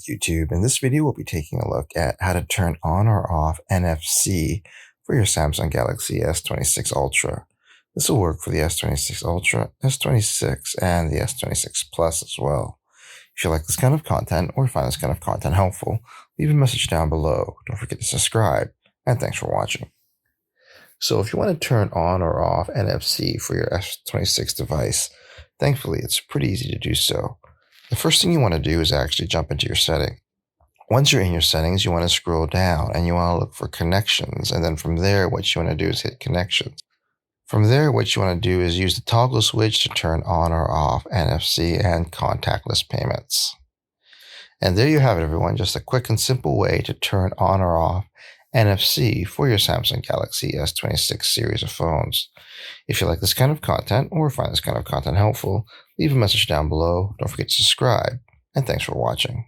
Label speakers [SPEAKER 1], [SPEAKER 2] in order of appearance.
[SPEAKER 1] YouTube. In this video, we'll be taking a look at how to turn on or off NFC for your Samsung Galaxy S26 Ultra. This will work for the S26 Ultra, S26, and the S26 Plus as well. If you like this kind of content or find this kind of content helpful, leave a message down below. Don't forget to subscribe, and thanks for watching. So if you want to turn on or off NFC for your S26 device, thankfully it's pretty easy to do so. The first thing you want to do is actually jump into your setting. Once you're in your settings, you want to scroll down and you want to look for connections. And then from there, what you want to do is hit connections. From there, what you want to do is use the toggle switch to turn on or off NFC and contactless payments. And there you have it, everyone. Just a quick and simple way to turn on or off NFC for your Samsung Galaxy S26 series of phones. If you like this kind of content or find this kind of content helpful, leave a message down below. Don't forget to subscribe, and thanks for watching.